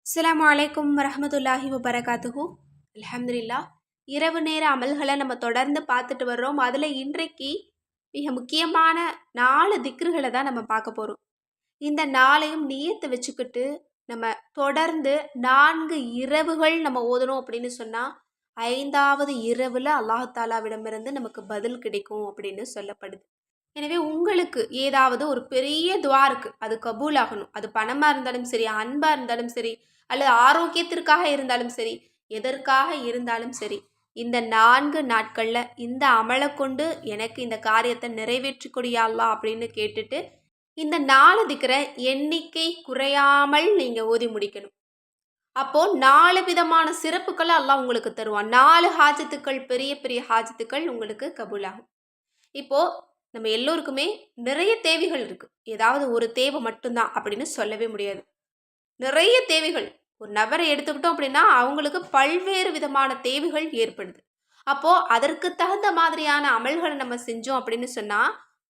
அஸ்ஸலாமு அலைக்கும் வரஹ்மத்துல்லாஹி வபரகாத்துஹு. அல்ஹம்துலில்லாஹ். இரவு நேர அமல்களை நம்ம தொடர்ந்து பார்த்துட்டு வர்றோம். அதில் இன்றைக்கு மிக முக்கியமான 4 திக்ருகளை தான் நம்ம பார்க்க போகிறோம். இந்த நாளையும் நியத்தை வச்சுக்கிட்டு நம்ம தொடர்ந்து 4 இரவுகள் நம்ம ஓதணும் அப்படின்னு சொன்னால் 5வது இரவில் அல்லாஹ் தாலாவிடமிருந்து நமக்கு பதில் கிடைக்கும் அப்படின்னு சொல்லப்படுது. எனவே உங்களுக்கு ஏதாவது ஒரு பெரிய துவா இருக்கு, அது கபூல் ஆகணும். அது பணமாக இருந்தாலும் சரி, அன்பாக இருந்தாலும் சரி, அல்லது ஆரோக்கியத்திற்காக இருந்தாலும் சரி, எதற்காக இருந்தாலும் சரி, இந்த 4 நாட்களில் இந்த அமலை கொண்டு எனக்கு இந்த காரியத்தை நிறைவேற்றி கொடியா அல்லாஹ் அப்படின்னு கேட்டுட்டு இந்த 4 திக்ரை எண்ணிக்கை குறையாமல் நீங்கள் ஓதி முடிக்கணும். அப்போ 4 விதமான சிறப்புகளை அல்லாஹ் உங்களுக்கு தருவான். 4 ஹாஜத்துக்கள், பெரிய பெரிய ஹாஜத்துக்கள் உங்களுக்கு கபூலாகும். இப்போ நம்ம எல்லோருக்குமே நிறைய தேவைகள் இருக்கு. ஏதாவது ஒரு தேவை மட்டும்தான் அப்படின்னு சொல்லவே முடியாது. நிறைய தேவைகள். ஒரு நபரை எடுத்துக்கிட்டோம் அப்படின்னா அவங்களுக்கு பல்வேறு விதமான தேவைகள் ஏற்படுது. அப்போ அதற்கு தகுந்த மாதிரியான அமல்களை நம்ம செஞ்சோம் அப்படின்னு சொன்னா,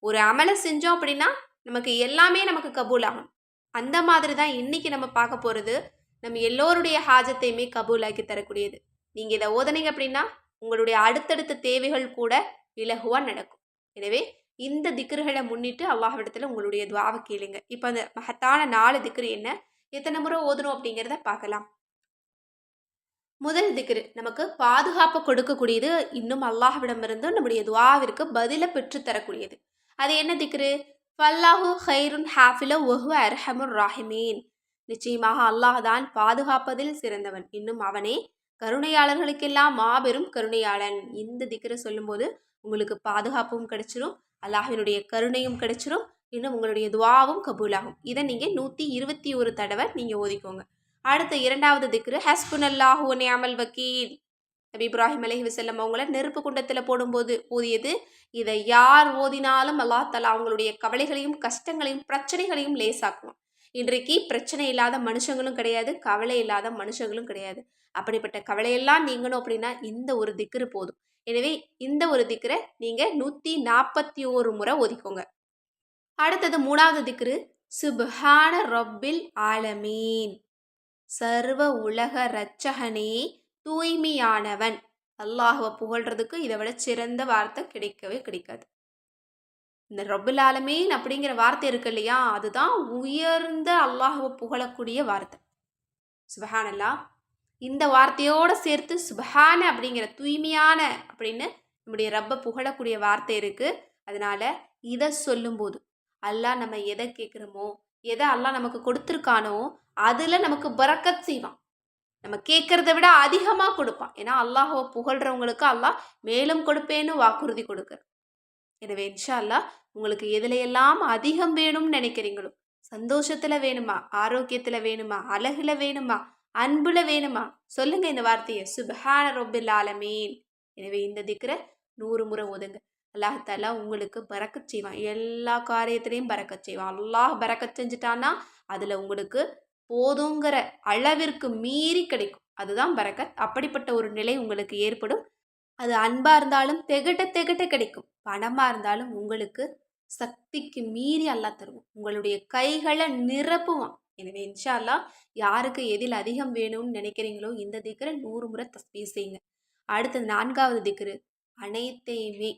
ஒரு அமலை செஞ்சோம் அப்படின்னா நமக்கு எல்லாமே நமக்கு கபூலாகும். அந்த மாதிரி தான் இன்னைக்கு நம்ம பார்க்க போறது. நம்ம எல்லோருடைய ஹாஜத்தையுமே கபூலாக்கி தரக்கூடியது. நீங்க இதை ஓதனீங்க அப்படின்னா உங்களுடைய அடுத்தடுத்த தேவைகள் கூட இலகுவா நடக்கும். எனவே இந்த திக்ருகளை முன்னிட்டு அல்லாஹ்விடத்தில் உங்களுடைய துவாவை கேளுங்க. இப்போ அந்த மகத்தான 4 திக்ரு என்ன, எத்தனை முறை ஓதணும் அப்படிங்கிறத பார்க்கலாம். முதல் திக்ரு நமக்கு பாதுகாப்பு கொடுக்கக்கூடியது, இன்னும் அல்லாஹ்விடமிருந்து நம்முடைய துவாவிற்கு பதிலை பெற்று தரக்கூடியது. அது என்ன திக்ரு? ஃபல்லாஹு ஹைருன் ஹாஃபில ஒஹு அர்ஹமுர் ராஹிமீன். நிச்சயமாக அல்லாஹ் தான் பாதுகாப்பதில் சிறந்தவன், இன்னும் அவனே கருணையாளர்களுக்கெல்லாம் மாபெரும் கருணையாளன். இந்த திக்ரை சொல்லும்போது உங்களுக்கு பாதுகாப்பும் கிடைச்சிரும், அல்லாஹ்வினுடைய கருணையும் கிடைச்சிரும், இன்னும் உங்களுடைய துவாவும் கபூலாகும். இதை நீங்கள் 121 தடவை நீங்கள் ஓதிக்கோங்க. அடுத்த 2வது திக்ரு ஹஸ்புனல்லாஹு வ நிஅமல் வக்கீல். நபி இப்ராஹிம் அலைஹிஸ்ஸலாம் அவங்கள நெருப்பு குண்டத்தில் போடும்போது ஓதியது. இதை யார் ஓதினாலும் அல்லாஹ் தஆலா அவங்களுடைய கவலைகளையும் கஷ்டங்களையும் பிரச்சனைகளையும் லேசாக்குவான். இன்றைக்கு பிரச்சனை இல்லாத மனுஷங்களும் கிடையாது, கவலை இல்லாத மனுஷங்களும் கிடையாது. அப்படிப்பட்ட கவலையெல்லாம் நீங்கணும் அப்படின்னா இந்த ஒரு திக்ரு போதும். எனவே இந்த ஒரு திக்ரை நீங்கள் 141 முறை ஓதிக்கோங்க. அடுத்தது 3வது திக்ரு சுப்ஹான ரப்பில் ஆலமீன். சர்வ உலக இரட்சகனே, தூய்மையானவன். அல்லாஹ்வை புகழ்றதுக்கு இதை விட சிறந்த வார்த்தை கிடைக்கவே கிடைக்காது. இந்த ரப்புல் ஆலமீன் அப்படிங்கிற வார்த்தை இருக்கு இல்லையா, அதுதான் உயர்ந்த அல்லாஹ்வை புகழக்கூடிய வார்த்தை. சுப்ஹானல்லாஹ். இந்த வார்த்தையோடு சேர்த்து சுப்ஹான அப்படிங்கிற தூய்மையான அப்படின்னு நம்முடைய ரப்பை புகழக்கூடிய வார்த்தை இருக்கு. அதனால இதை சொல்லும்போது அல்லாஹ் நம்ம எதை கேட்குறோமோ, எதை அல்லாஹ் நமக்கு கொடுத்துருக்கானோ அதில் நமக்கு பரக்கத் செய்வான். நம்ம கேட்கறத விட அதிகமாக கொடுப்பான். ஏன்னா அல்லாஹ்வை புகழ்றவங்களுக்கு அல்லாஹ் மேலும் கொடுப்பேன்னு வாக்குறுதி கொடுக்குற. எனவே இன்ஷா அல்லாஹ் உங்களுக்கு எதுலையெல்லாம் அதிகம் வேணும்னு நினைக்கிறீங்களோ, சந்தோஷத்தில் வேணுமா, ஆரோக்கியத்தில் வேணுமா, அழகுல வேணுமா, அன்புல வேணுமா, சொல்லுங்க இந்த வார்த்தையை சுப்ஹான ரப்பில் ஆலமீன். எனவே இந்த திக்ரை 100 முறை ஓதுங்க. அல்லாஹ் தஆலா உங்களுக்கு பரக்கத் செய்வான். எல்லா காரியத்திலையும் பரக்கத் செய்வான். அல்லாஹ் பரக்கத் செஞ்சுட்டான்னா அதில் உங்களுக்கு போதுங்கிற அளவிற்கு மீறி கிடைக்கும். அதுதான் பரக்கத். அப்படிப்பட்ட ஒரு நிலை உங்களுக்கு ஏற்படும். அது அன்பாக இருந்தாலும் திகட்ட திகட்ட கிடைக்கும், பணமாக இருந்தாலும் உங்களுக்கு சக்திக்கு மீறி அல்லாஹ் தருவோம். உங்களுடைய கைகளை நிரப்புவான். எனவே இன்ஷா அல்லாஹ் யாருக்கு எதில் அதிகம் வேணும்னு நினைக்கிறீங்களோ இந்த திக்ரை 100 முறை தஸ்பீஹ் செய்யுங்க. அடுத்தது 4வது திக்ரு அனைத்தையுமே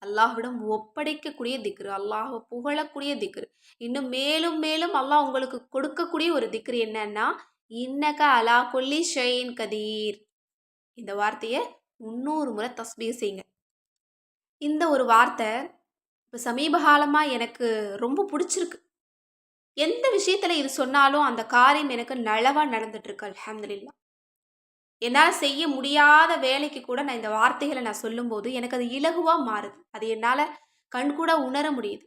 அல்லாஹ்விடம் ஒப்படைக்கக்கூடிய திக்ரு, அல்லாஹ்வை புகழக்கூடிய திக்ரு. இன்னும் மேலும் மேலும் அல்லாஹ் உங்களுக்கு கொடுக்கக்கூடிய ஒரு திக்ரு என்னன்னா, இன்னக அலா குல்லி ஷைஇன் கதீர். இந்த வார்த்தையை 300 முறை தஸ்பீஹ் செய்யுங்க. இந்த ஒரு வார்த்தை இப்போ சமீப காலமாக எனக்கு ரொம்ப பிடிச்சிருக்கு. எந்த விஷயத்தில் இது சொன்னாலும் அந்த காரியம் எனக்கு நலவாக நடந்துட்டுருக்கு. அல்ஹம்துலில்லாஹ். என்னால் செய்ய முடியாத வேலைக்கு கூட நான் இந்த வார்த்தைகளை நான் சொல்லும்போது எனக்கு அது இலகுவாக மாறுது. அது என்னால் கண்கூட உணர முடியுது.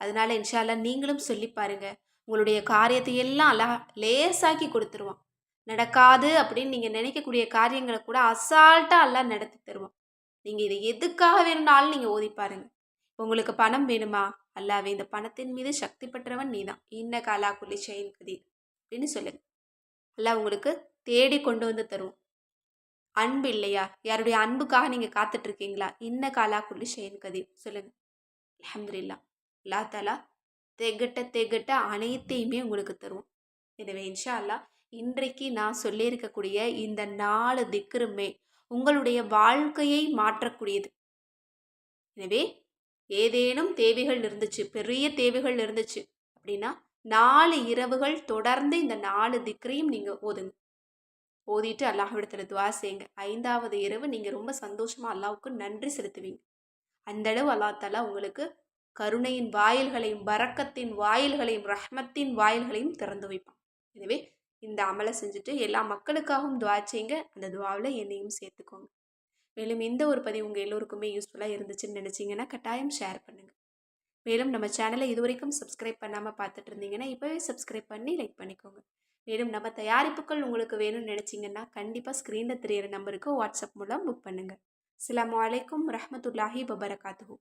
அதனால இன்ஷா அல்லாஹ் நீங்களும் சொல்லி பாருங்க. உங்களுடைய காரியத்தை எல்லாம் அல்லாஹ் லேசாக்கி கொடுத்துருவான். நடக்காது அப்படின்னு நீங்கள் நினைக்கக்கூடிய காரியங்களை கூட அசால்ட்டாக அல்லாஹ் நடத்தி தருவான். நீங்கள் இதை எதுக்காக வேணும்னாலும் நீங்கள் ஓதி பாருங்க. உங்களுக்கு பணம் வேணுமா, அல்லாவே இந்த பணத்தின் மீது சக்தி பெற்றவன் நீதான், இன்னக அலா குல்லி ஷைஇன் கதீர் அப்படின்னு சொல்லுங்க. அல்லாஹ் உங்களுக்கு தேடி கொண்டு வந்து தருவோம். அன்பு இல்லையா, யாருடைய அன்புக்காக நீங்கள் காத்துட்டு இருக்கீங்களா, இன்னக அலா குல்லி ஷைஇன் கதீர் சொல்லுங்க. அல்ஹம்துலில்லாஹ். அல்லாஹ் தஆலா திகட்ட திகட்ட அனைத்தையுமே உங்களுக்கு தருவோம். எனவே இன்ஷா அல்லாஹ் இன்றைக்கு நான் சொல்லியிருக்கக்கூடிய இந்த 4 திக்ருமே உங்களுடைய வாழ்க்கையை மாற்றக்கூடியது. எனவே ஏதேனும் தேவைகள் இருந்துச்சு, பெரிய தேவைகள் இருந்துச்சு அப்படின்னா 4 இரவுகள் தொடர்ந்து இந்த 4 திக்ரையும் நீங்கள் ஓதுங்க. ஓதிட்டு அல்லாஹ்விடத்துல துவா செய்யுங்க. 5வது இரவு நீங்கள் ரொம்ப சந்தோஷமாக அல்லாஹ்வுக்கு நன்றி செலுத்துவீங்க. அந்த அளவு அல்லாஹ் தஆலா உங்களுக்கு கருணையின் வாயில்களையும், பரக்கத்தின் வாயில்களையும், ரஹ்மத்தின் வாயில்களையும் திறந்து வைப்பான். எனவே இந்த அமலை செஞ்சுட்டு எல்லா மக்களுக்காகவும் துவா செய்யுங்க. அந்த துவாவில் என்னையும் சேர்த்துக்கோங்க. மேலும் இந்த ஒரு பதிவு உங்கள் எல்லோருக்குமே யூஸ்ஃபுல்லாக இருந்துச்சுன்னு நினச்சிங்கன்னா கட்டாயம் ஷேர் பண்ணுங்கள். மேலும் நம்ம சேனலை இதுவரைக்கும் சப்ஸ்கிரைப் பண்ணாமல் பார்த்துட்டு இருந்தீங்கன்னா இப்போவே சப்ஸ்கிரைப் பண்ணி லைக் பண்ணிக்கோங்க. மேலும் நம்ம தயாரிப்புகள் உங்களுக்கு வேணும்னு நினச்சிங்கன்னா கண்டிப்பாக ஸ்க்ரீனில் தெரியிற நம்பருக்கு வாட்ஸ்அப் மூலம் புக் பண்ணுங்கள். அஸ்ஸலாமு அலைக்கும் ரஹ்மத்துல்லாஹி வபரகாத்துஹு.